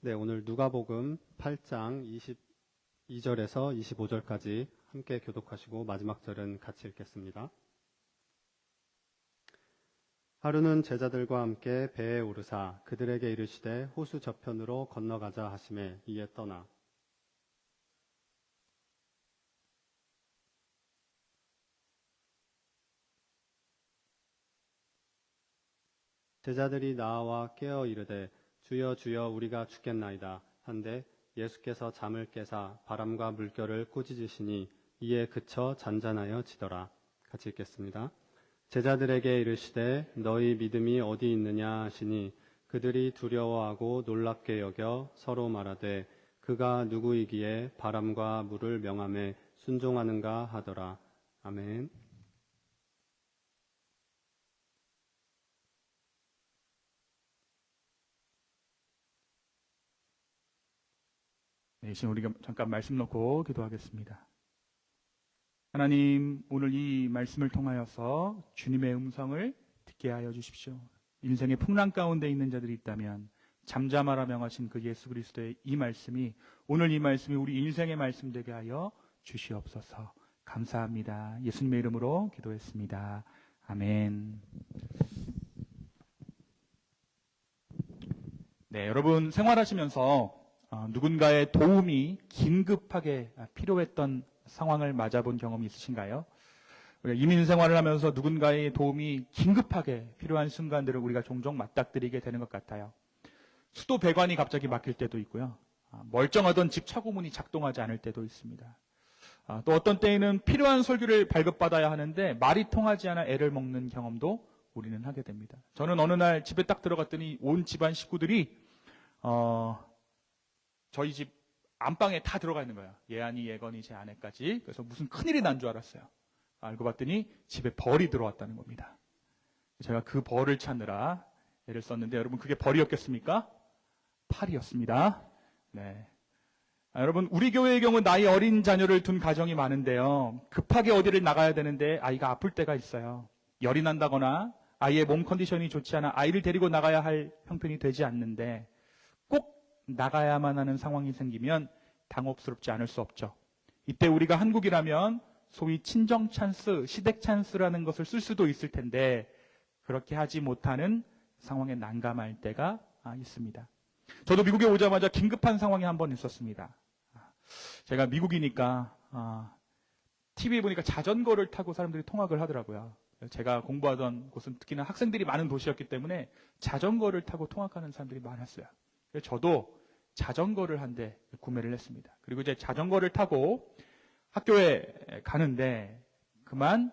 네, 오늘 누가복음 8장 22절에서 25절까지 함께 교독하시고 마지막 절은 같이 읽겠습니다. 하루는 제자들과 함께 배에 오르사 그들에게 이르시되 호수 저편으로 건너가자 하시매 이에 떠나 제자들이 나와 깨어 이르되 주여 주여 우리가 죽겠나이다 한데 예수께서 잠을 깨사 바람과 물결을 꾸짖으시니 이에 그쳐 잔잔하여 지더라. 같이 읽겠습니다. 제자들에게 이르시되 너희 믿음이 어디 있느냐 하시니 그들이 두려워하고 놀랍게 여겨 서로 말하되 그가 누구이기에 바람과 물을 명함에 순종하는가 하더라. 아멘. 네, 지금 우리가 잠깐 말씀 놓고 기도하겠습니다. 하나님, 오늘 이 말씀을 통하여서 주님의 음성을 듣게 하여 주십시오. 인생의 풍랑 가운데 있는 자들이 있다면 잠잠하라 명하신 그 예수 그리스도의 이 말씀이, 오늘 이 말씀이 우리 인생의 말씀 되게 하여 주시옵소서. 감사합니다. 예수님의 이름으로 기도했습니다. 아멘. 네, 여러분 생활하시면서 누군가의 도움이 긴급하게 필요했던 상황을 맞아본 경험이 있으신가요? 우리가 이민 생활을 하면서 누군가의 도움이 긴급하게 필요한 순간들을 우리가 종종 맞닥뜨리게 되는 것 같아요. 수도 배관이 갑자기 막힐 때도 있고요. 멀쩡하던 집 차고문이 작동하지 않을 때도 있습니다. 또 어떤 때에는 필요한 설교를 발급받아야 하는데 말이 통하지 않아 애를 먹는 경험도 우리는 하게 됩니다. 저는 어느 날 집에 딱 들어갔더니 온 집안 식구들이 저희 집 안방에 다 들어가 있는 거예요. 예안이, 예건이, 제 아내까지. 그래서 무슨 큰일이 난 줄 알았어요. 알고 봤더니 집에 벌이 들어왔다는 겁니다. 제가 그 벌을 찾느라 애를 썼는데, 여러분 그게 벌이었겠습니까? 팔이었습니다. 네. 여러분, 우리 교회의 경우 나이 어린 자녀를 둔 가정이 많은데요. 급하게 어디를 나가야 되는데 아이가 아플 때가 있어요. 열이 난다거나 아이의 몸 컨디션이 좋지 않아 아이를 데리고 나가야 할 형편이 되지 않는데 꼭 나가야만 하는 상황이 생기면 당혹스럽지 않을 수 없죠. 이때 우리가 한국이라면 소위 친정 찬스, 시댁 찬스라는 것을 쓸 수도 있을 텐데 그렇게 하지 못하는 상황에 난감할 때가 있습니다. 저도 미국에 오자마자 긴급한 상황이 한 번 있었습니다. 제가 미국이니까 TV에 보니까 자전거를 타고 사람들이 통학을 하더라고요. 제가 공부하던 곳은 특히나 학생들이 많은 도시였기 때문에 자전거를 타고 통학하는 사람들이 많았어요. 그래서 저도 자전거를 한 대 구매를 했습니다. 그리고 이제 자전거를 타고 학교에 가는데 그만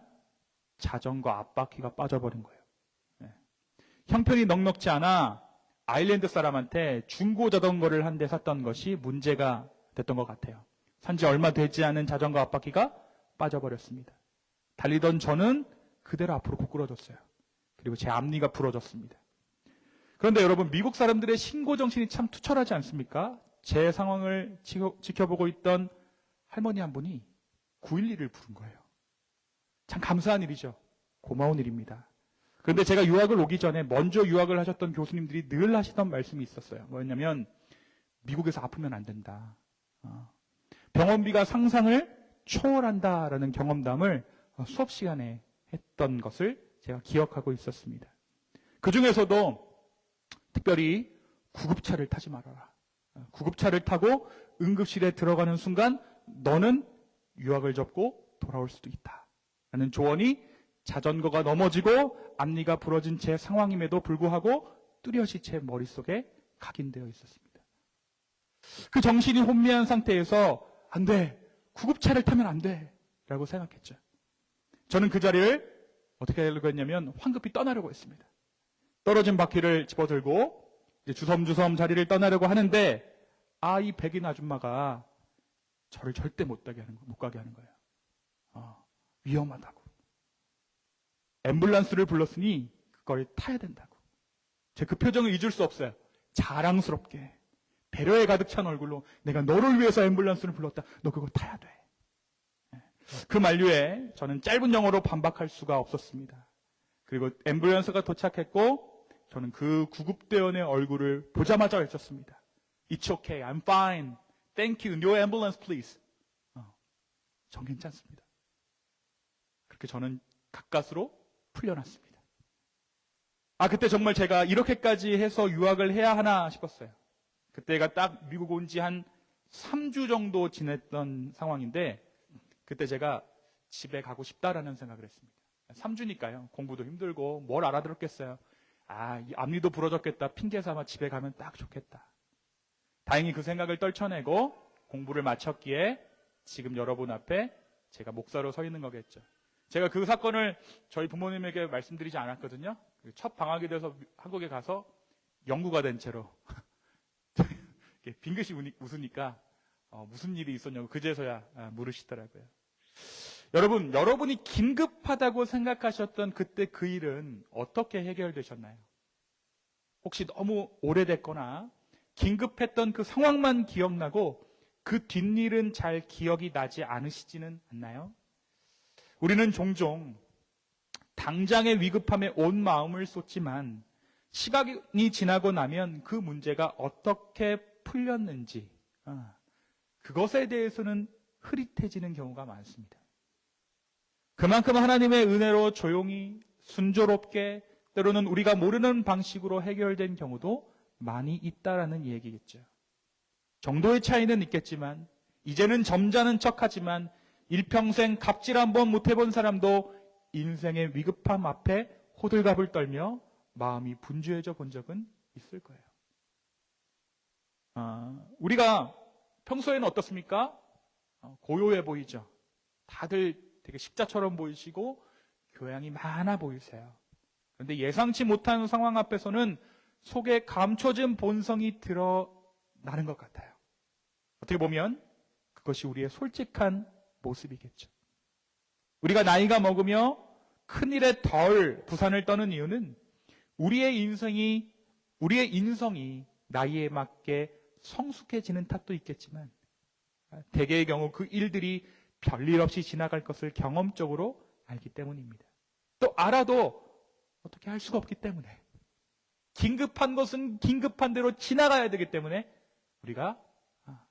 자전거 앞바퀴가 빠져버린 거예요. 네. 형편이 넉넉지 않아 아일랜드 사람한테 중고 자전거를 한 대 샀던 것이 문제가 됐던 것 같아요. 산지 얼마 되지 않은 자전거 앞바퀴가 빠져버렸습니다. 달리던 저는 그대로 앞으로 고꾸러졌어요. 그리고 제 앞니가 부러졌습니다. 그런데 여러분, 미국 사람들의 신고 정신이 참 투철하지 않습니까? 제 상황을 지켜보고 있던 할머니 한 분이 911을 부른 거예요. 참 감사한 일이죠. 고마운 일입니다. 그런데 제가 유학을 오기 전에 먼저 유학을 하셨던 교수님들이 늘 하시던 말씀이 있었어요. 뭐였냐면 미국에서 아프면 안 된다. 병원비가 상상을 초월한다라는 경험담을 수업 시간에 했던 것을 제가 기억하고 있었습니다. 그 중에서도 특별히 구급차를 타지 말아라. 구급차를 타고 응급실에 들어가는 순간 너는 유학을 접고 돌아올 수도 있다. 라는 조언이 자전거가 넘어지고 앞니가 부러진 제 상황임에도 불구하고 뚜렷이 제 머릿속에 각인되어 있었습니다. 그 정신이 혼미한 상태에서 안 돼. 구급차를 타면 안 돼. 라고 생각했죠. 저는 그 자리를 어떻게 하려고 했냐면 황급히 떠나려고 했습니다. 떨어진 바퀴를 집어들고 이제 주섬주섬 자리를 떠나려고 하는데 이 백인 아줌마가 저를 절대 못 가게 하는 거예요. 위험하다고. 앰뷸런스를 불렀으니 그걸 타야 된다고. 제 그 표정을 잊을 수 없어요. 자랑스럽게 배려에 가득 찬 얼굴로 내가 너를 위해서 앰뷸런스를 불렀다. 너 그거 타야 돼. 그 만류에 저는 짧은 영어로 반박할 수가 없었습니다. 그리고 앰뷸런스가 도착했고 저는 그 구급대원의 얼굴을 보자마자 외쳤습니다. It's okay. I'm fine. Thank you. No ambulance, please. 전 괜찮습니다. 그렇게 저는 가까스로 풀려났습니다. 그때 정말 제가 이렇게까지 해서 유학을 해야 하나 싶었어요. 그때가 딱 미국 온 지 한 3주 정도 지냈던 상황인데, 그때 제가 집에 가고 싶다라는 생각을 했습니다. 3주니까요. 공부도 힘들고 뭘 알아들었겠어요. 이 앞니도 부러졌겠다. 핑계 삼아 집에 가면 딱 좋겠다. 다행히 그 생각을 떨쳐내고 공부를 마쳤기에 지금 여러분 앞에 제가 목사로 서 있는 거겠죠. 제가 그 사건을 저희 부모님에게 말씀드리지 않았거든요. 첫 방학이 돼서 한국에 가서 영구가 된 채로 빙긋이 웃으니까 무슨 일이 있었냐고 그제서야 물으시더라고요. 여러분, 여러분이 긴급하다고 생각하셨던 그때 그 일은 어떻게 해결되셨나요? 혹시 너무 오래됐거나 긴급했던 그 상황만 기억나고 그 뒷일은 잘 기억이 나지 않으시지는 않나요? 우리는 종종 당장의 위급함에 온 마음을 쏟지만 시간이 지나고 나면 그 문제가 어떻게 풀렸는지 그것에 대해서는 흐릿해지는 경우가 많습니다. 그만큼 하나님의 은혜로 조용히 순조롭게 때로는 우리가 모르는 방식으로 해결된 경우도 많이 있다라는 얘기겠죠. 정도의 차이는 있겠지만 이제는 점잖은 척하지만 일평생 갑질 한번 못 해본 사람도 인생의 위급함 앞에 호들갑을 떨며 마음이 분주해져 본 적은 있을 거예요. 우리가 평소에는 어떻습니까? 고요해 보이죠. 다들 되게 십자처럼 보이시고 교양이 많아 보이세요. 그런데 예상치 못한 상황 앞에서는 속에 감춰진 본성이 드러나는 것 같아요. 어떻게 보면 그것이 우리의 솔직한 모습이겠죠. 우리가 나이가 먹으며 큰일에 덜 부산을 떠는 이유는 우리의 인성이 나이에 맞게 성숙해지는 탓도 있겠지만 대개의 경우 그 일들이 별일 없이 지나갈 것을 경험적으로 알기 때문입니다. 또 알아도 어떻게 할 수가 없기 때문에 긴급한 것은 긴급한 대로 지나가야 되기 때문에 우리가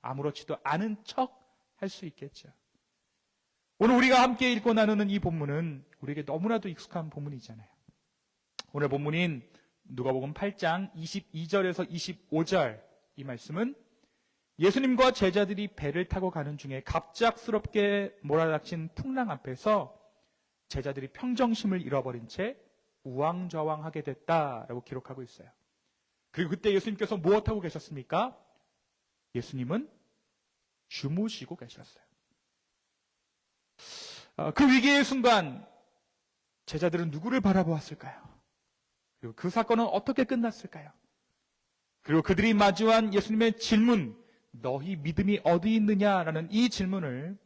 아무렇지도 않은 척 할 수 있겠죠. 오늘 우리가 함께 읽고 나누는 이 본문은 우리에게 너무나도 익숙한 본문이잖아요. 오늘 본문인 누가복음 8장 22절에서 25절 이 말씀은 예수님과 제자들이 배를 타고 가는 중에 갑작스럽게 몰아닥친 풍랑 앞에서 제자들이 평정심을 잃어버린 채 우왕좌왕하게 됐다라고 기록하고 있어요. 그리고 그때 예수님께서 무엇하고 계셨습니까? 예수님은 주무시고 계셨어요. 그 위기의 순간 제자들은 누구를 바라보았을까요? 그리고 그 사건은 어떻게 끝났을까요? 그리고 그들이 마주한 예수님의 질문, 너희 믿음이 어디 있느냐라는 이 질문을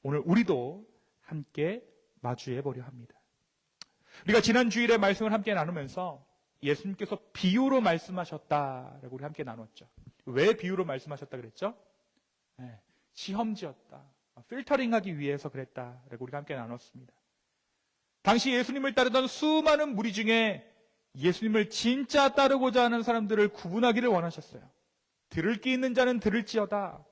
오늘 우리도 함께 마주해 보려 합니다. 우리가 지난 주일에 말씀을 함께 나누면서 예수님께서 비유로 말씀하셨다라고 우리 함께 나눴죠. 왜 비유로 말씀하셨다 그랬죠? 시험지였다. 필터링하기 위해서 그랬다라고 우리가 함께 나눴습니다. 당시 예수님을 따르던 수많은 무리 중에 예수님을 진짜 따르고자 하는 사람들을 구분하기를 원하셨어요. 들을 귀 있는 자는 들을지어다.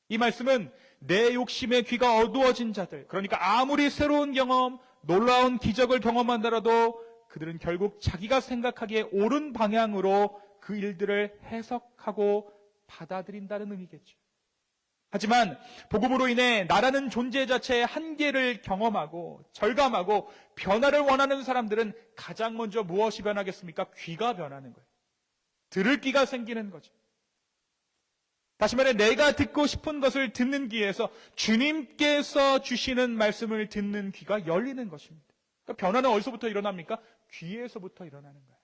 이 말씀은 내 욕심의 귀가 어두워진 자들, 그러니까 아무리 새로운 경험, 놀라운 기적을 경험한다라도 그들은 결국 자기가 생각하기에 옳은 방향으로 그 일들을 해석하고 받아들인다는 의미겠죠. 하지만 복음으로 인해 나라는 존재 자체의 한계를 경험하고 절감하고 변화를 원하는 사람들은 가장 먼저 무엇이 변하겠습니까? 귀가 변하는 거예요. 들을 귀가 생기는 거죠. 다시 말해 내가 듣고 싶은 것을 듣는 귀에서 주님께서 주시는 말씀을 듣는 귀가 열리는 것입니다. 그러니까 변화는 어디서부터 일어납니까? 귀에서부터 일어나는 거예요.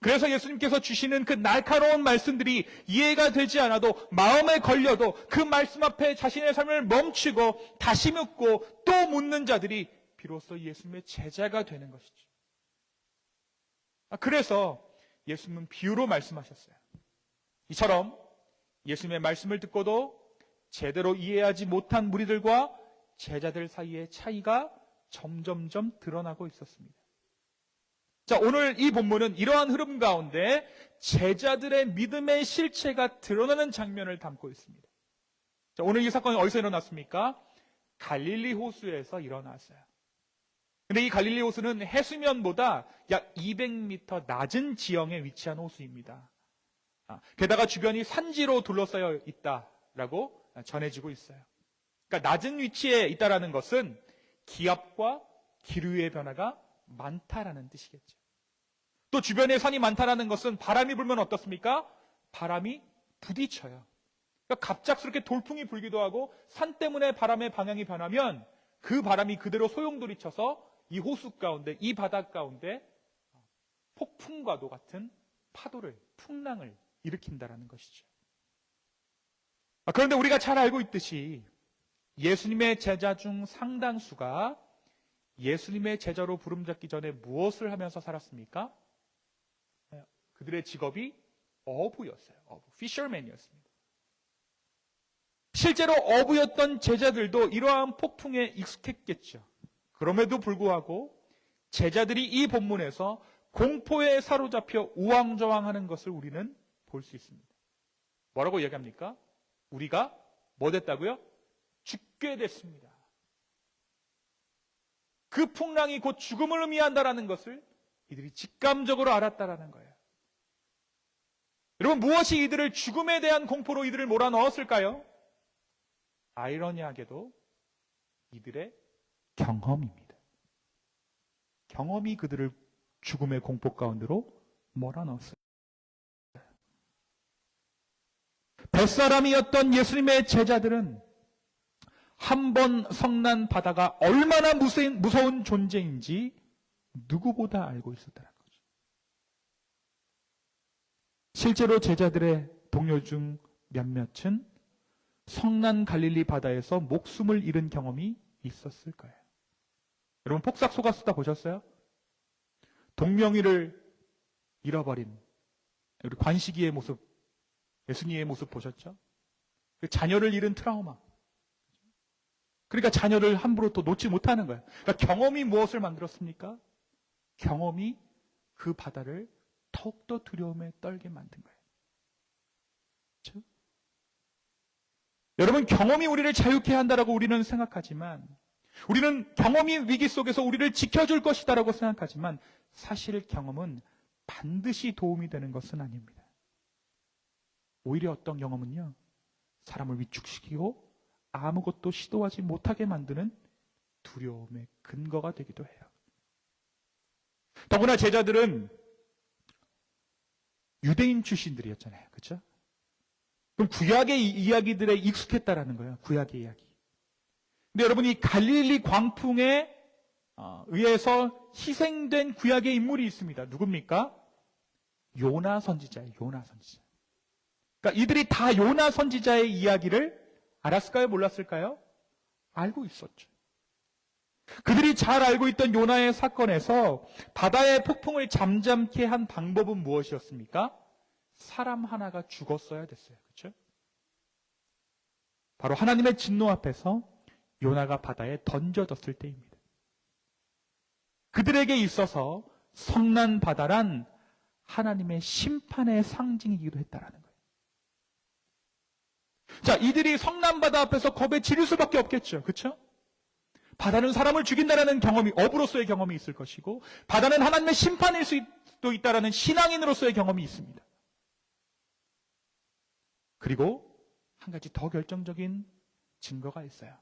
그래서 예수님께서 주시는 그 날카로운 말씀들이 이해가 되지 않아도 마음에 걸려도 그 말씀 앞에 자신의 삶을 멈추고 다시 묻고 또 묻는 자들이 비로소 예수님의 제자가 되는 것이죠. 그래서 예수님은 비유로 말씀하셨어요. 이처럼 예수님의 말씀을 듣고도 제대로 이해하지 못한 무리들과 제자들 사이의 차이가 점점점 드러나고 있었습니다. 자, 오늘 이 본문은 이러한 흐름 가운데 제자들의 믿음의 실체가 드러나는 장면을 담고 있습니다. 자, 오늘 이 사건이 어디서 일어났습니까? 갈릴리 호수에서 일어났어요. 근데 이 갈릴리 호수는 해수면보다 약 200m 낮은 지형에 위치한 호수입니다. 게다가 주변이 산지로 둘러싸여 있다라고 전해지고 있어요. 그러니까 낮은 위치에 있다라는 것은 기압과 기류의 변화가 많다라는 뜻이겠죠. 또 주변에 산이 많다라는 것은 바람이 불면 어떻습니까? 바람이 부딪혀요. 그러니까 갑작스럽게 돌풍이 불기도 하고 산 때문에 바람의 방향이 변하면 그 바람이 그대로 소용돌이쳐서 이 호수 가운데, 이 바다 가운데 폭풍과도 같은 파도를, 풍랑을 일으킨다라는 것이죠. 그런데 우리가 잘 알고 있듯이 예수님의 제자 중 상당수가 예수님의 제자로 부름잡기 전에 무엇을 하면서 살았습니까? 그들의 직업이 어부였어요. 피셔맨이었습니다. 실제로 어부였던 제자들도 이러한 폭풍에 익숙했겠죠. 그럼에도 불구하고 제자들이 이 본문에서 공포에 사로잡혀 우왕좌왕하는 것을 우리는 볼 수 있습니다. 뭐라고 얘기합니까? 우리가 뭐 됐다고요? 죽게 됐습니다. 그 풍랑이 곧 죽음을 의미한다라는 것을 이들이 직감적으로 알았다라는 거예요. 여러분, 무엇이 이들을 죽음에 대한 공포로 이들을 몰아넣었을까요? 아이러니하게도 이들의 경험입니다. 경험이 그들을 죽음의 공포 가운데로 몰아넣었어요. 뱃사람이었던 예수님의 제자들은 한 번 성난 바다가 얼마나 무서운 존재인지 누구보다 알고 있었다는 거죠. 실제로 제자들의 동료 중 몇몇은 성난 갈릴리 바다에서 목숨을 잃은 경험이 있었을 거예요. 여러분, 폭삭 속았수다 보셨어요? 동명이를 잃어버린 우리 관식이의 모습, 예수님의 모습 보셨죠? 그 자녀를 잃은 트라우마. 그러니까 자녀를 함부로 또 놓지 못하는 거예요. 그러니까 경험이 무엇을 만들었습니까? 경험이 그 바다를 더욱더 두려움에 떨게 만든 거예요. 그렇죠? 여러분, 경험이 우리를 자유케 한다라고 우리는 생각하지만, 우리는 경험이 위기 속에서 우리를 지켜줄 것이다라고 생각하지만, 사실 경험은 반드시 도움이 되는 것은 아닙니다. 오히려 어떤 경험은요, 사람을 위축시키고 아무것도 시도하지 못하게 만드는 두려움의 근거가 되기도 해요. 더구나 제자들은 유대인 출신들이었잖아요. 그렇죠? 그럼 구약의 이야기들에 익숙했다라는 거예요. 구약의 이야기. 근데 여러분, 이 갈릴리 광풍에 의해서 희생된 구약의 인물이 있습니다. 누굽니까? 요나 선지자예요. 요나 선지자. 그러니까 이들이 다 요나 선지자의 이야기를 알았을까요? 몰랐을까요? 알고 있었죠. 그들이 잘 알고 있던 요나의 사건에서 바다의 폭풍을 잠잠케 한 방법은 무엇이었습니까? 사람 하나가 죽었어야 됐어요. 그렇죠? 바로 하나님의 진노 앞에서 요나가 바다에 던져졌을 때입니다. 그들에게 있어서 성난 바다란 하나님의 심판의 상징이기도 했다라는 거예요. 자, 이들이 성난 바다 앞에서 겁에 지릴 수밖에 없겠죠. 그렇죠? 바다는 사람을 죽인다라는 경험이, 어부로서의 경험이 있을 것이고, 바다는 하나님의 심판일 수도 있다라는 신앙인으로서의 경험이 있습니다. 그리고 한 가지 더 결정적인 증거가 있어요.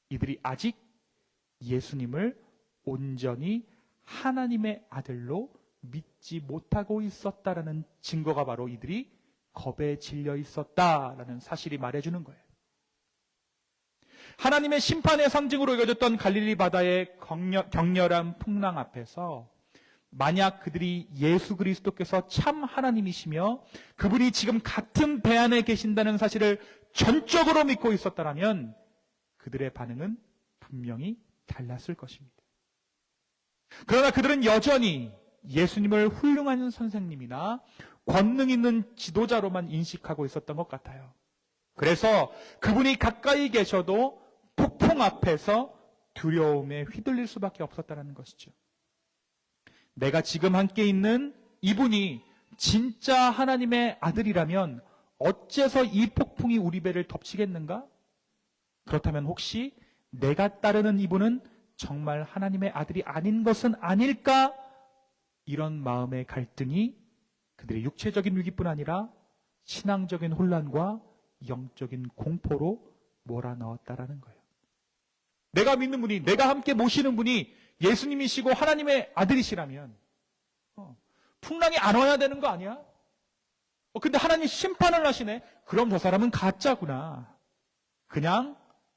이들이 아직 예수님을 온전히 하나님의 아들로 믿지 못하고 있었다라는 증거가 바로 이들이 겁에 질려 있었다라는 사실이 말해주는 거예요. 하나님의 심판의 상징으로 여겨졌던 갈릴리 바다의 격렬한 풍랑 앞에서 만약 그들이 예수 그리스도께서 참 하나님이시며 그분이 지금 같은 배 안에 계신다는 사실을 전적으로 믿고 있었다면 그들의 반응은 분명히 달랐을 것입니다. 그러나 그들은 여전히 예수님을 훌륭한 선생님이나 권능 있는 지도자로만 인식하고 있었던 것 같아요. 그래서 그분이 가까이 계셔도 폭풍 앞에서 두려움에 휘둘릴 수밖에 없었다는 것이죠. 내가 지금 함께 있는 이분이 진짜 하나님의 아들이라면 어째서 이 폭풍이 우리 배를 덮치겠는가? 그렇다면 혹시 내가 따르는 이분은 정말 하나님의 아들이 아닌 것은 아닐까? 이런 마음의 갈등이 그들의 육체적인 위기뿐 아니라 신앙적인 혼란과 영적인 공포로 몰아넣었다라는 거예요. 내가 믿는 분이, 내가 함께 모시는 분이 예수님이시고 하나님의 아들이시라면 풍랑이 안 와야 되는 거 아니야? 근데 하나님 심판을 하시네? 그럼 저 사람은 가짜구나. 그냥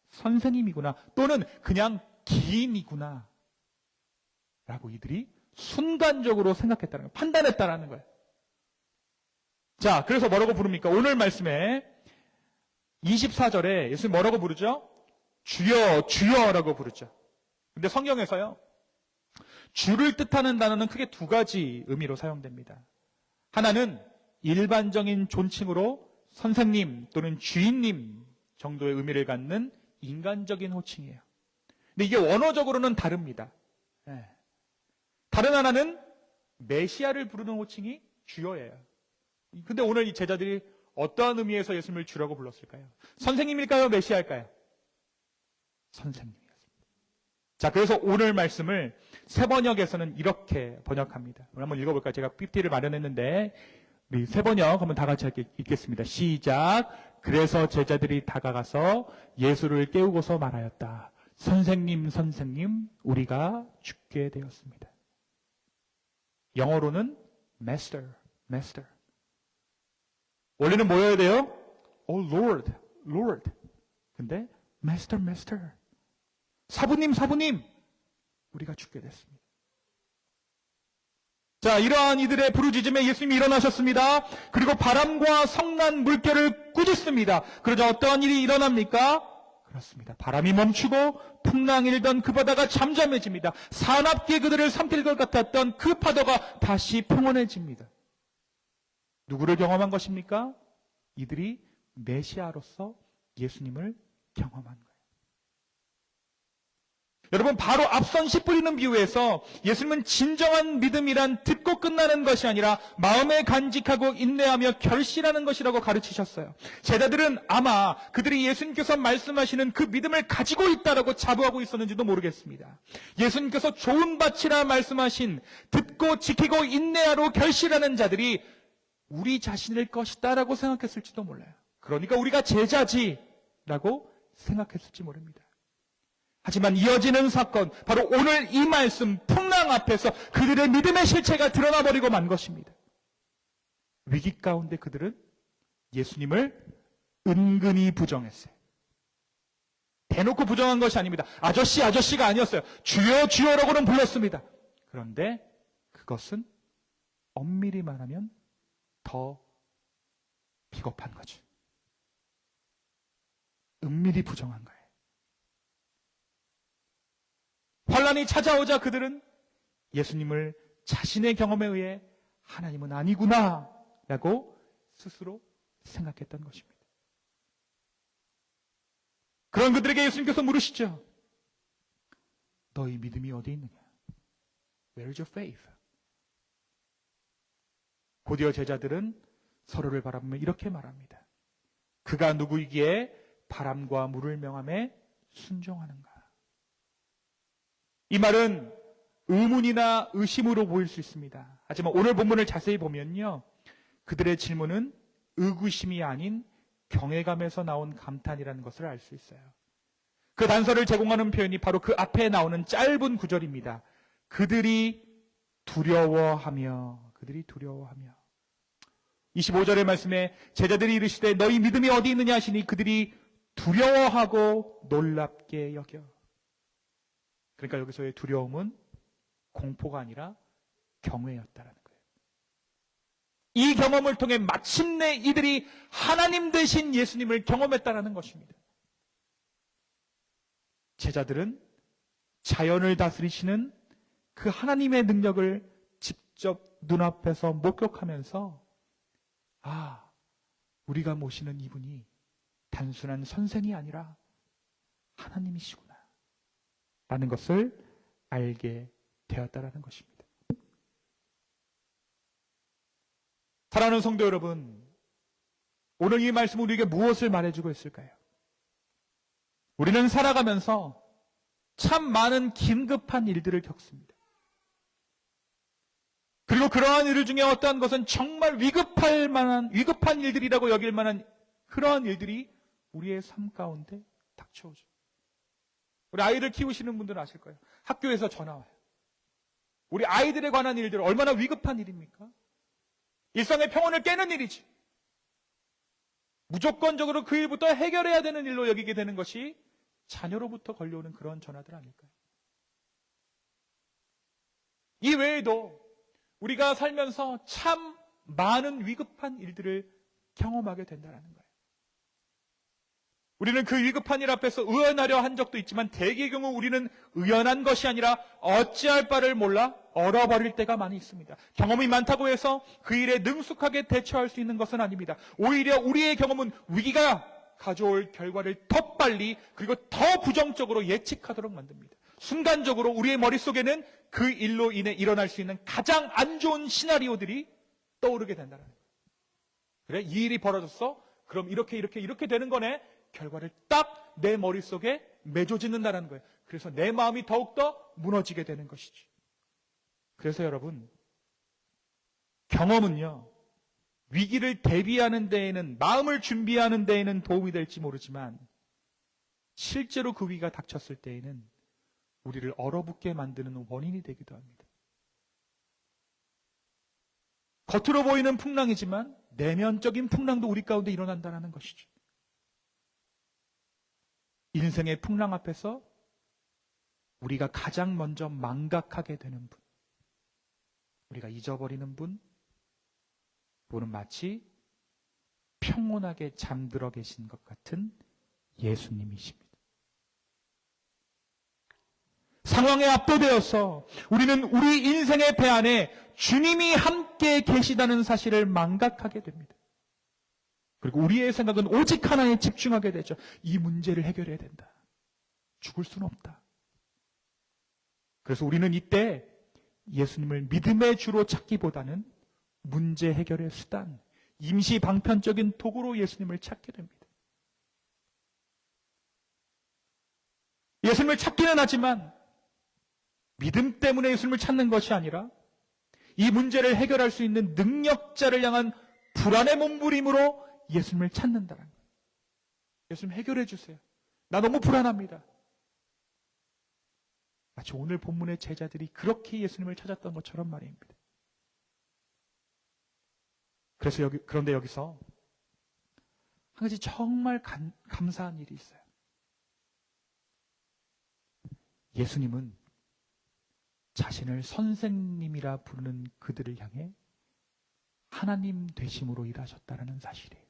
선생님이구나. 또는 그냥 기인이구나. 라고 이들이 순간적으로 생각했다는 거예요. 판단했다라는 거예요. 자, 그래서 뭐라고 부릅니까? 오늘 말씀에 24절에 예수님 뭐라고 부르죠? 주여, 주여라고 부르죠. 근데 성경에서요, 주를 뜻하는 단어는 크게 두 가지 의미로 사용됩니다. 하나는 일반적인 존칭으로 선생님 또는 주인님 정도의 의미를 갖는 인간적인 호칭이에요. 근데 이게 원어적으로는 다릅니다. 다른 하나는 메시아를 부르는 호칭이 주여예요. 근데 오늘 이 제자들이 어떠한 의미에서 예수님을 주라고 불렀을까요? 선생님일까요? 메시아일까요? 선생님이었습니다. 자, 그래서 오늘 말씀을 세번역에서는 이렇게 번역합니다. 오늘 한번 읽어볼까요? 제가 PPT를 마련했는데 우리 세번역 한번 다 같이 읽겠습니다. 시작. 그래서 제자들이 다가가서 예수를 깨우고서 말하였다. 선생님, 선생님, 우리가 죽게 되었습니다. 영어로는 master, master. 원래는 뭐여야 돼요? Oh Lord, Lord. 근데 master, master. 사부님, 사부님. 우리가 죽게 됐습니다. 자, 이러한 이들의 부르짖음에 예수님이 일어나셨습니다. 그리고 바람과 성난 물결을 꾸짖습니다. 그러자 어떠한 일이 일어납니까? 그렇습니다. 바람이 멈추고 풍랑이 일던 그 바다가 잠잠해집니다. 사납게 그들을 삼킬 것 같았던 그 파도가 다시 평온해집니다. 누구를 경험한 것입니까? 이들이 메시아로서 예수님을 경험한 거예요. 여러분, 바로 앞선 씨 뿌리는 비유에서 예수님은 진정한 믿음이란 듣고 끝나는 것이 아니라 마음에 간직하고 인내하며 결실하는 것이라고 가르치셨어요. 제자들은 아마 그들이 예수님께서 말씀하시는 그 믿음을 가지고 있다라고 자부하고 있었는지도 모르겠습니다. 예수님께서 좋은 밭이라 말씀하신 듣고 지키고 인내하러 결실하는 자들이 우리 자신일 것이다라고 생각했을지도 몰라요. 그러니까 우리가 제자지라고 생각했을지 모릅니다. 하지만 이어지는 사건, 바로 오늘 이 말씀 풍랑 앞에서 그들의 믿음의 실체가 드러나버리고 만 것입니다. 위기 가운데 그들은 예수님을 은근히 부정했어요. 대놓고 부정한 것이 아닙니다. 아저씨, 아저씨가 아니었어요. 주여, 주여라고는 불렀습니다. 그런데 그것은 엄밀히 말하면 더 비겁한 거죠. 은밀히 부정한 거예요. 환란이 찾아오자 그들은 예수님을 자신의 경험에 의해 하나님은 아니구나 라고 스스로 생각했던 것입니다. 그런 그들에게 예수님께서 물으시죠. 너희 믿음이 어디 있느냐? Where is your faith? 곧이어 제자들은 서로를 바라보며 이렇게 말합니다. 그가 누구이기에 바람과 물을 명함에 순종하는가? 이 말은 의문이나 의심으로 보일 수 있습니다. 하지만 오늘 본문을 자세히 보면요, 그들의 질문은 의구심이 아닌 경외감에서 나온 감탄이라는 것을 알 수 있어요. 그 단서를 제공하는 표현이 바로 그 앞에 나오는 짧은 구절입니다. 그들이 두려워하며 25절의 말씀에 제자들이 이르시되 너희 믿음이 어디 있느냐 하시니 그들이 두려워하고 놀랍게 여겨. 그러니까 여기서의 두려움은 공포가 아니라 경외였다라는 거예요. 이 경험을 통해 마침내 이들이 하나님 되신 예수님을 경험했다라는 것입니다. 제자들은 자연을 다스리시는 그 하나님의 능력을 직접 눈앞에서 목격하면서 우리가 모시는 이분이 단순한 선생이 아니라 하나님이시구나 라는 것을 알게 되었다라는 것입니다. 사랑하는 성도 여러분, 오늘 이 말씀은 우리에게 무엇을 말해주고 있을까요? 우리는 살아가면서 참 많은 긴급한 일들을 겪습니다. 그리고 그러한 일 중에 어떠한 것은 정말 위급한 일들이라고 여길 만한 그러한 일들이 우리의 삶 가운데 닥쳐오죠. 우리 아이를 키우시는 분들은 아실 거예요. 학교에서 전화 와요. 우리 아이들에 관한 일들 얼마나 위급한 일입니까? 일상의 평온을 깨는 일이지. 무조건적으로 그 일부터 해결해야 되는 일로 여기게 되는 것이 자녀로부터 걸려오는 그런 전화들 아닐까요? 이 외에도 우리가 살면서 참 많은 위급한 일들을 경험하게 된다는 거예요. 우리는 그 위급한 일 앞에서 의연하려 한 적도 있지만 대개의 경우 우리는 의연한 것이 아니라 어찌할 바를 몰라 얼어버릴 때가 많이 있습니다. 경험이 많다고 해서 그 일에 능숙하게 대처할 수 있는 것은 아닙니다. 오히려 우리의 경험은 위기가 가져올 결과를 더 빨리 그리고 더 부정적으로 예측하도록 만듭니다. 순간적으로 우리의 머릿속에는 그 일로 인해 일어날 수 있는 가장 안 좋은 시나리오들이 떠오르게 된다는 거예요. 그래, 이 일이 벌어졌어? 그럼 이렇게 되는 거네? 결과를 딱 내 머릿속에 맺어짓는다는 거예요. 그래서 내 마음이 더욱더 무너지게 되는 것이지. 그래서 여러분, 경험은요, 위기를 대비하는 데에는, 마음을 준비하는 데에는 도움이 될지 모르지만, 실제로 그 위기가 닥쳤을 때에는 우리를 얼어붙게 만드는 원인이 되기도 합니다. 겉으로 보이는 풍랑이지만 내면적인 풍랑도 우리 가운데 일어난다는 것이죠. 인생의 풍랑 앞에서 우리가 가장 먼저 망각하게 되는 분, 우리가 잊어버리는 분, 또는 마치 평온하게 잠들어 계신 것 같은 예수님이십니다. 상황에 압도되어서 우리는 우리 인생의 배 안에 주님이 함께 계시다는 사실을 망각하게 됩니다. 그리고 우리의 생각은 오직 하나에 집중하게 되죠. 이 문제를 해결해야 된다. 죽을 수는 없다. 그래서 우리는 이때 예수님을 믿음의 주로 찾기보다는 문제 해결의 수단, 임시 방편적인 도구로 예수님을 찾게 됩니다. 예수님을 찾기는 하지만 믿음 때문에 예수님을 찾는 것이 아니라 이 문제를 해결할 수 있는 능력자를 향한 불안의 몸부림으로 예수님을 찾는다는 거예요. 예수님 해결해 주세요. 나 너무 불안합니다. 마치 오늘 본문의 제자들이 그렇게 예수님을 찾았던 것처럼 말입니다. 그런데 여기서 한 가지 정말 감사한 일이 있어요. 예수님은 자신을 선생님이라 부르는 그들을 향해 하나님 되심으로 일하셨다는 사실이에요.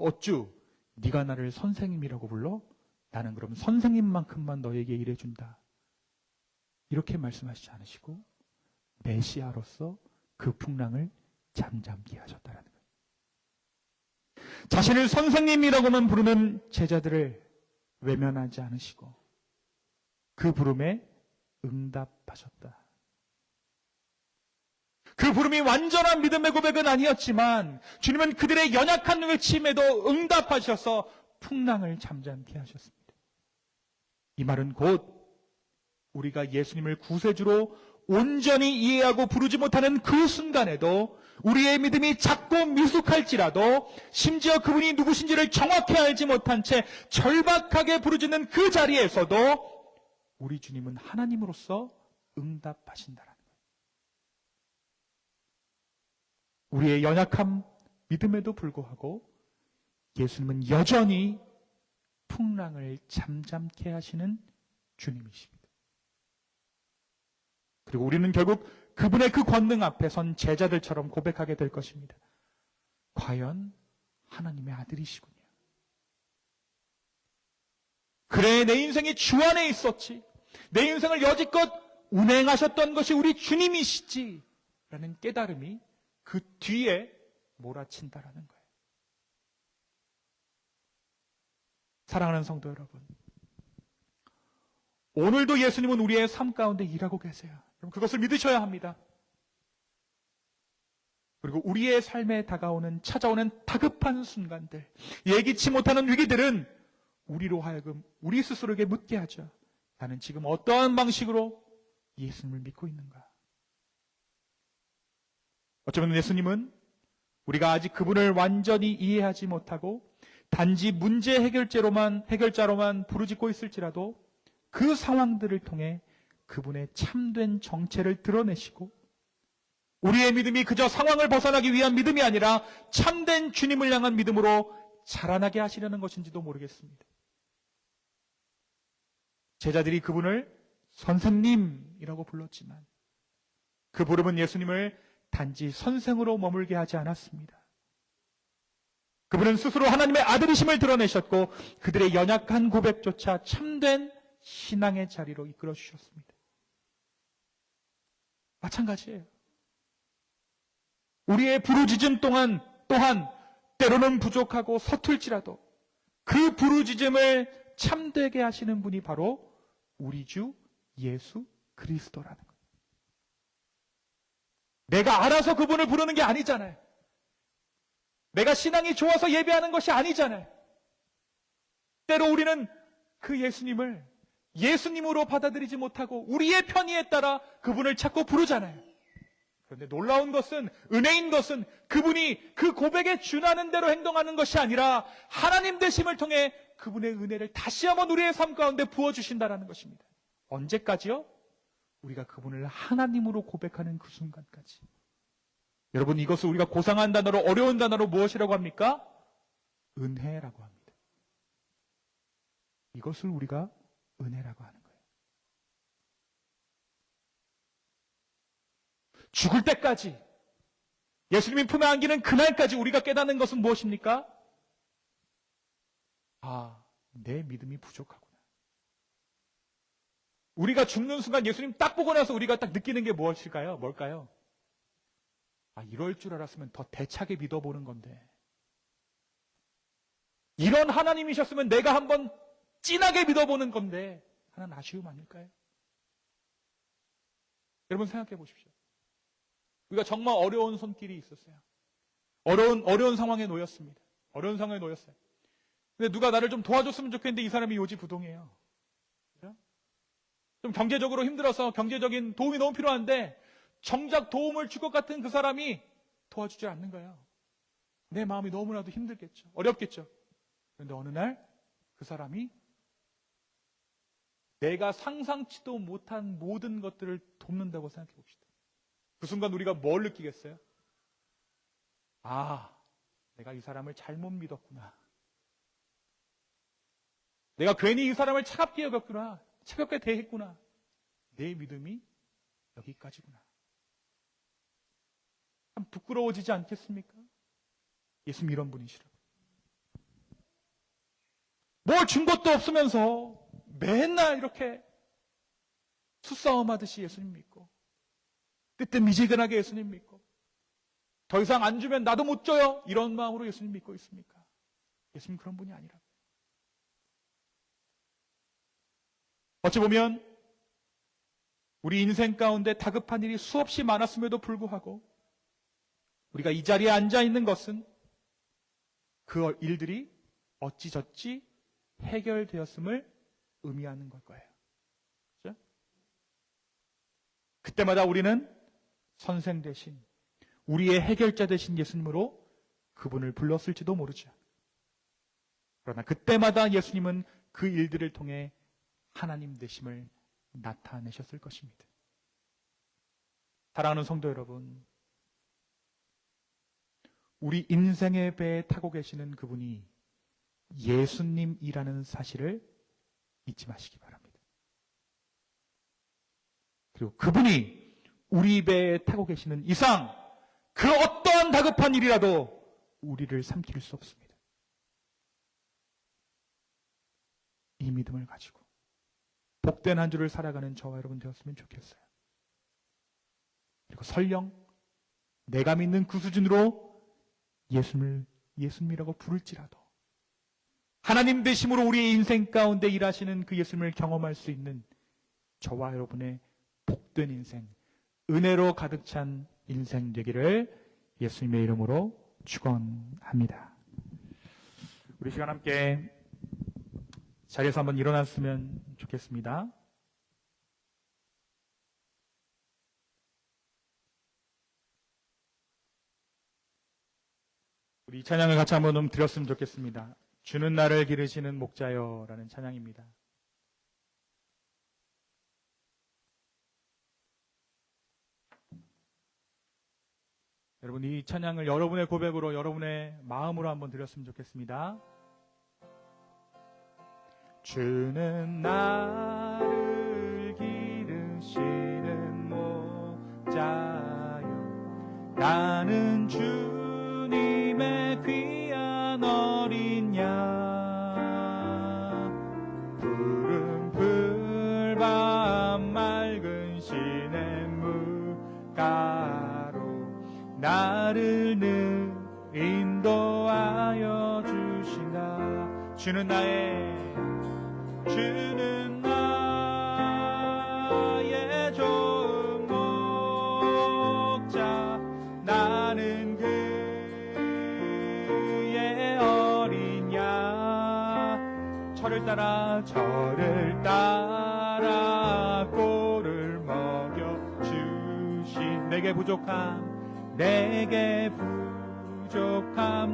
어쭈 네가 나를 선생님이라고 불러? 나는 그럼 선생님만큼만 너에게 일해준다. 이렇게 말씀하시지 않으시고 메시아로서 그 풍랑을 잠잠케 하셨다는 거예요. 자신을 선생님이라고만 부르는 제자들을 외면하지 않으시고 그 부름에 응답하셨다. 그 부름이 완전한 믿음의 고백은 아니었지만 주님은 그들의 연약한 외침에도 응답하셔서 풍랑을 잠잠케 하셨습니다. 이 말은 곧 우리가 예수님을 구세주로 온전히 이해하고 부르지 못하는 그 순간에도 우리의 믿음이 작고 미숙할지라도 심지어 그분이 누구신지를 정확히 알지 못한 채 절박하게 부르짖는 그 자리에서도 우리 주님은 하나님으로서 응답하신다라는 거예요. 우리의 연약함, 믿음에도 불구하고 예수님은 여전히 풍랑을 잠잠케 하시는 주님이십니다. 그리고 우리는 결국 그분의 그 권능 앞에 선 제자들처럼 고백하게 될 것입니다. 과연 하나님의 아들이시군요. 그래, 내 인생이 주 안에 있었지. 내 인생을 여지껏 운행하셨던 것이 우리 주님이시지. 라는 깨달음이 그 뒤에 몰아친다라는 거예요. 사랑하는 성도 여러분, 오늘도 예수님은 우리의 삶 가운데 일하고 계세요. 여러분, 그것을 믿으셔야 합니다. 그리고 우리의 삶에 찾아오는 다급한 순간들, 예기치 못하는 위기들은 우리로 하여금 우리 스스로에게 묻게 하죠. 나는 지금 어떠한 방식으로 예수님을 믿고 있는가? 어쩌면 예수님은 우리가 아직 그분을 완전히 이해하지 못하고 단지 문제 해결자로만 부르짖고 있을지라도 그 상황들을 통해 그분의 참된 정체를 드러내시고 우리의 믿음이 그저 상황을 벗어나기 위한 믿음이 아니라 참된 주님을 향한 믿음으로 자라나게 하시려는 것인지도 모르겠습니다. 제자들이 그분을 선생님이라고 불렀지만 그 부름은 예수님을 단지 선생으로 머물게 하지 않았습니다. 그분은 스스로 하나님의 아들이심을 드러내셨고 그들의 연약한 고백조차 참된 신앙의 자리로 이끌어 주셨습니다. 마찬가지예요. 우리의 부르짖음 또한 때로는 부족하고 서툴지라도 그 부르짖음을 참되게 하시는 분이 바로 우리 주 예수 그리스도라는 거예요. 내가 알아서 그분을 부르는 게 아니잖아요. 내가 신앙이 좋아서 예배하는 것이 아니잖아요. 때로 우리는 그 예수님을 예수님으로 받아들이지 못하고 우리의 편의에 따라 그분을 찾고 부르잖아요. 그런데 놀라운 것은, 은혜인 것은 그분이 그 고백에 준하는 대로 행동하는 것이 아니라 하나님 되심을 통해 그분의 은혜를 다시 한번 우리의 삶 가운데 부어주신다는 것입니다. 언제까지요? 우리가 그분을 하나님으로 고백하는 그 순간까지. 여러분, 이것을 우리가 고상한 단어로, 어려운 단어로 무엇이라고 합니까? 은혜라고 합니다. 이것을 우리가 은혜라고 하는 거예요. 죽을 때까지, 예수님이 품에 안기는 그날까지 우리가 깨닫는 것은 무엇입니까? 내 믿음이 부족하구나. 우리가 죽는 순간 예수님 딱 보고 나서 우리가 딱 느끼는 게 무엇일까요? 뭘까요? 이럴 줄 알았으면 더 대차게 믿어보는 건데. 이런 하나님이셨으면 내가 한번 진하게 믿어보는 건데 하는 아쉬움 아닐까요? 여러분 생각해 보십시오. 우리가 정말 어려운 손길이 있었어요. 어려운 상황에 놓였습니다. 어려운 상황에 놓였어요. 근데 누가 나를 좀 도와줬으면 좋겠는데 이 사람이 요지부동이에요. 그죠? 좀 경제적으로 힘들어서 경제적인 도움이 너무 필요한데 정작 도움을 줄 것 같은 그 사람이 도와주지 않는 거예요. 내 마음이 너무나도 힘들겠죠. 어렵겠죠. 그런데 어느 날 그 사람이 내가 상상치도 못한 모든 것들을 돕는다고 생각해 봅시다. 그 순간 우리가 뭘 느끼겠어요? 내가 이 사람을 잘못 믿었구나. 내가 괜히 이 사람을 차갑게 여겼구나. 차갑게 대했구나. 내 믿음이 여기까지구나. 참 부끄러워지지 않겠습니까? 예수님 이런 분이시라고. 뭘 준 것도 없으면서 맨날 이렇게 수싸움하듯이 예수님 믿고 뜨뜻미지근하게 예수님 믿고 더 이상 안 주면 나도 못 줘요. 이런 마음으로 예수님 믿고 있습니까? 예수님 그런 분이 아니라고. 어찌 보면 우리 인생 가운데 다급한 일이 수없이 많았음에도 불구하고 우리가 이 자리에 앉아 있는 것은 그 일들이 어찌저찌 해결되었음을 의미하는 걸 거예요. 그렇죠? 그때마다 우리는 선생 대신 우리의 해결자 되신 예수님으로 그분을 불렀을지도 모르죠. 그러나 그때마다 예수님은 그 일들을 통해 하나님 되심을 나타내셨을 것입니다. 사랑하는 성도 여러분, 우리 인생의 배에 타고 계시는 그분이 예수님이라는 사실을 잊지 마시기 바랍니다. 그리고 그분이 우리 배에 타고 계시는 이상 그 어떠한 다급한 일이라도 우리를 삼킬 수 없습니다. 이 믿음을 가지고 복된 한 주를 살아가는 저와 여러분 되었으면 좋겠어요. 그리고 설령 내가 믿는 그 수준으로 예수님이라고 부를지라도 하나님 되심으로 우리의 인생 가운데 일하시는 그 예수님을 경험할 수 있는 저와 여러분의 복된 인생, 은혜로 가득 찬 인생 되기를 예수님의 이름으로 축원합니다. 우리 시간 함께 자리에서 한번 일어났으면 좋겠습니다. 우리 이 찬양을 같이 한번 드렸으면 좋겠습니다. 주는 나를 기르시는 목자여 라는 찬양입니다. 여러분, 이 찬양을 여러분의 고백으로, 여러분의 마음으로 한번 드렸으면 좋겠습니다. 주는 나를 기르시는 목자여, 나는 주님의 귀한 어린 양, 푸른 풀밤 맑은 시냇물가로 나를 늘 인도하여 주신다. 주는 나의 좋은 목자, 나는 그의 어린 양. 철을 따라 꼴을 먹여 주신 내게 부족함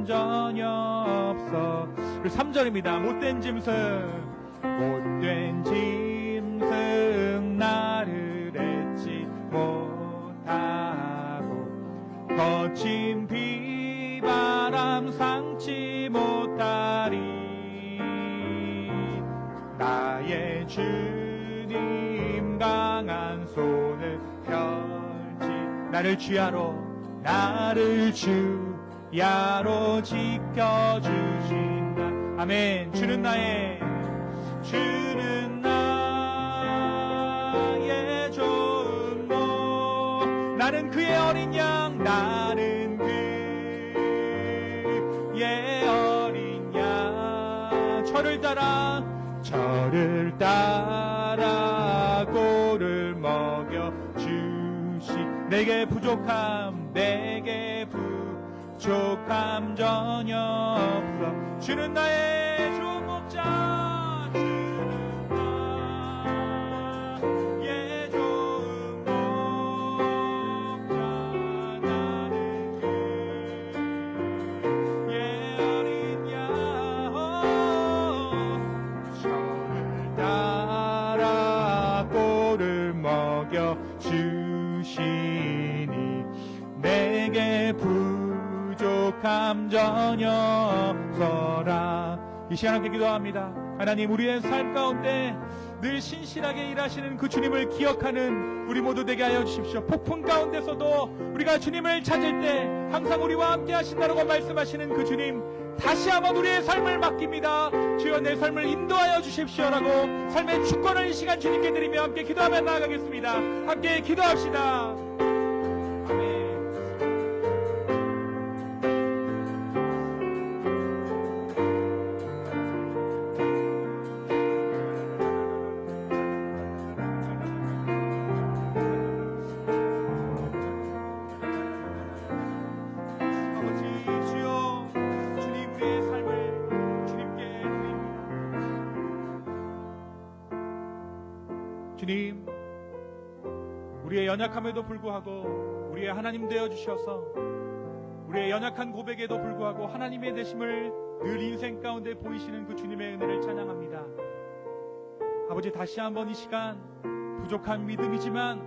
전혀 없어. 그리고 3절입니다. 못된 짐승 나를 맺지 못하고 거친 비바람 상치 못하리. 나의 주님 강한 손을 펼치 나를 주야로 지켜주신다. 아멘. 주는 나의 좋은 목, 나는 그의 어린 양, 나는 그의 어린 양. 철을 따라 꼴을 먹여 주시. 내게 부족함 전혀 없어. 주는 나의 좋은 목자, 주는 나의 좋은 목자, 나는 그의 어린 양. 철을 따라 꼴을 먹여 주시니 내게 부족함 전혀 없어라. 이 시간 함께 기도합니다. 하나님, 우리의 삶 가운데 늘 신실하게 일하시는 그 주님을 기억하는 우리 모두 되게 하여 주십시오. 폭풍 가운데서도 우리가 주님을 찾을 때 항상 우리와 함께 하신다라고 말씀하시는 그 주님, 다시 한번 우리의 삶을 맡깁니다. 주여, 내 삶을 인도하여 주십시오라고 삶의 주권을 이 시간 주님께 드리며 함께 기도하며 나아가겠습니다. 함께 기도합시다. 아멘. 주님, 우리의 연약함에도 불구하고 우리의 하나님 되어 주셔서 우리의 연약한 고백에도 불구하고 하나님의 되심을 늘 인생 가운데 보이시는 그 주님의 은혜를 찬양합니다. 아버지, 다시 한번 이 시간 부족한 믿음이지만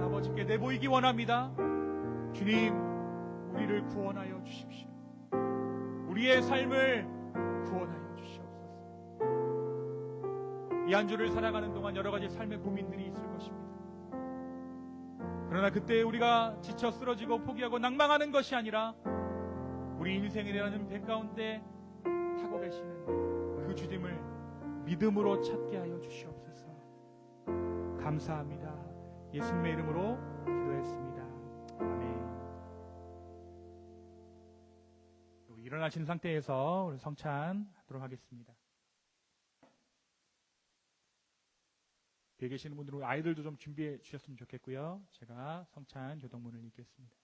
아버지께 내보이기 원합니다. 주님, 우리를 구원하여 주십시오. 우리의 삶을 구원하여 주시옵소서. 이 한 주를 살아가는 동안 여러 가지 삶의 고민들이 있을 것입니다. 그러나 그때 우리가 지쳐 쓰러지고 포기하고 낭망하는 것이 아니라 우리 인생이라는 배 가운데 타고 계시는 그 주님을 믿음으로 찾게 하여 주시옵소서. 감사합니다. 예수님의 이름으로 기도했습니다. 아멘. 일어나신 상태에서 우리 성찬하도록 하겠습니다. 뒤에 계시는 분들은 아이들도 좀 준비해 주셨으면 좋겠고요. 제가 성찬 교동문을 읽겠습니다.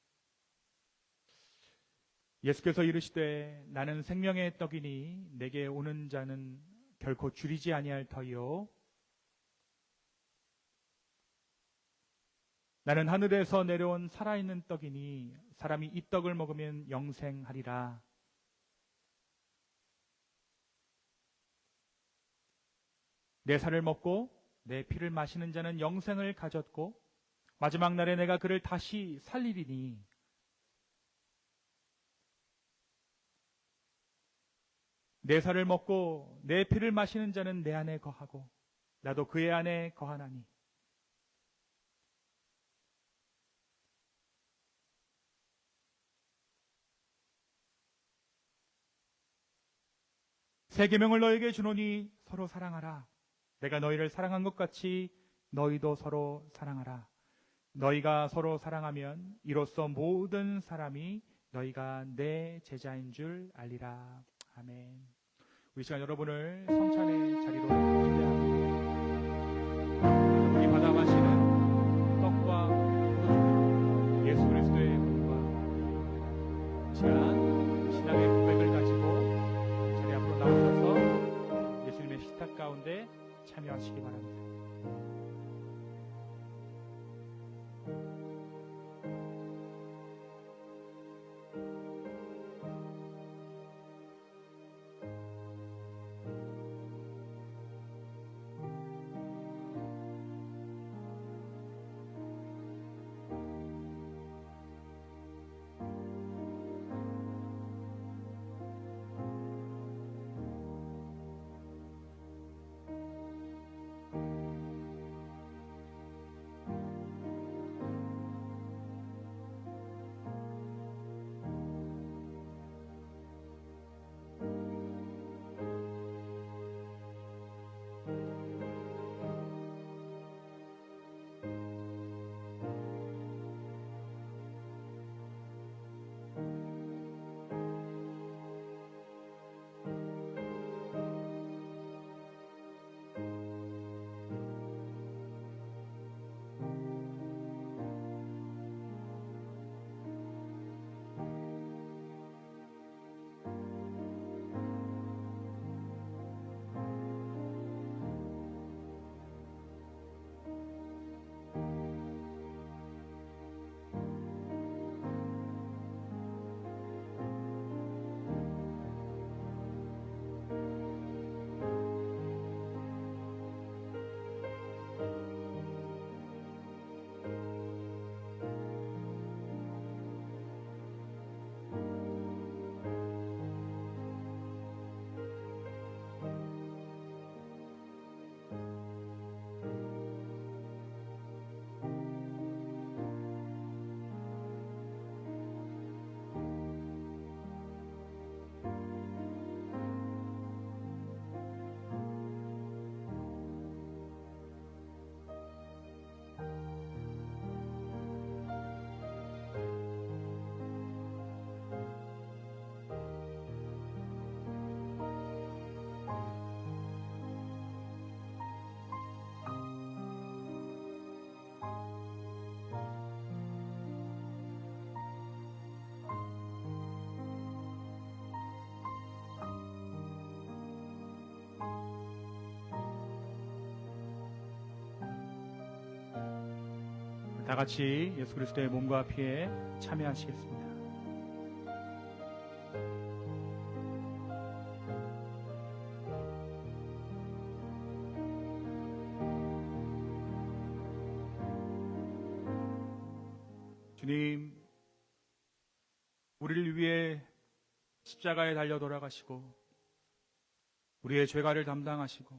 예수께서 이르시되 나는 생명의 떡이니 내게 오는 자는 결코 줄이지 아니할 터이요 나는 하늘에서 내려온 살아있는 떡이니 사람이 이 떡을 먹으면 영생하리라. 내 살을 먹고 내 피를 마시는 자는 영생을 가졌고 마지막 날에 내가 그를 다시 살리리니 내 살을 먹고 내 피를 마시는 자는 내 안에 거하고 나도 그의 안에 거하나니 새 계명을 너에게 주노니 서로 사랑하라. 내가 너희를 사랑한 것 같이 너희도 서로 사랑하라. 너희가 서로 사랑하면 이로써 모든 사람이 너희가 내 제자인 줄 알리라. 아멘. 우리 시간 여러분을 성찬의 자리로 초대합니다. 우리 받아 마시는 떡과 포도주 예수 그리스도의 몸과 이 시간 신앙의 고백을 가지고 자리 앞으로 나오셔서 예수님의 식탁 가운데 참여하시기 바랍니다. 다 같이 예수 그리스도의 몸과 피에 참여하시겠습니다. 주님, 우리를 위해 십자가에 달려 돌아가시고 우리의 죄가를 담당하시고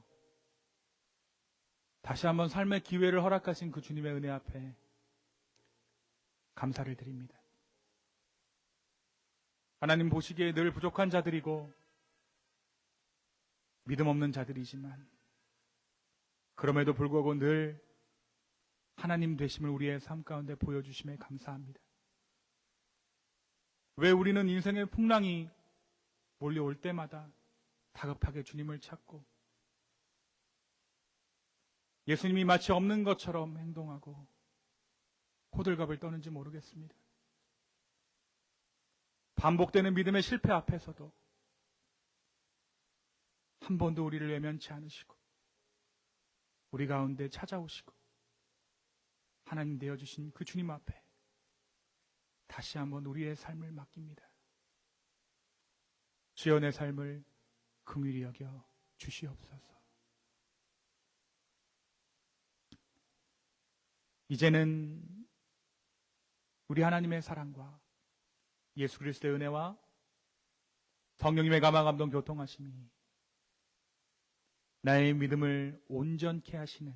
다시 한번 삶의 기회를 허락하신 그 주님의 은혜 앞에 감사를 드립니다. 하나님 보시기에 늘 부족한 자들이고 믿음 없는 자들이지만 그럼에도 불구하고 늘 하나님 되심을 우리의 삶 가운데 보여주심에 감사합니다. 왜 우리는 인생의 풍랑이 몰려올 때마다 다급하게 주님을 찾고 예수님이 마치 없는 것처럼 행동하고 호들갑을 떠는지 모르겠습니다. 반복되는 믿음의 실패 앞에서도 한 번도 우리를 외면치 않으시고 우리 가운데 찾아오시고 하나님 되어주신 그 주님 앞에 다시 한번 우리의 삶을 맡깁니다. 주여 내 삶을 긍휼히 여겨 주시옵소서. 이제는 우리 하나님의 사랑과 예수 그리스도의 은혜와 성령님의 감화 감동 교통하심이 나의 믿음을 온전케 하시는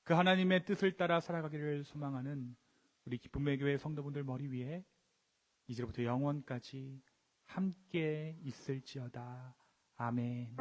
그 하나님의 뜻을 따라 살아가기를 소망하는 우리 기쁨의 교회 성도분들 머리 위에 이제부터 영원까지 함께 있을지어다. 아멘.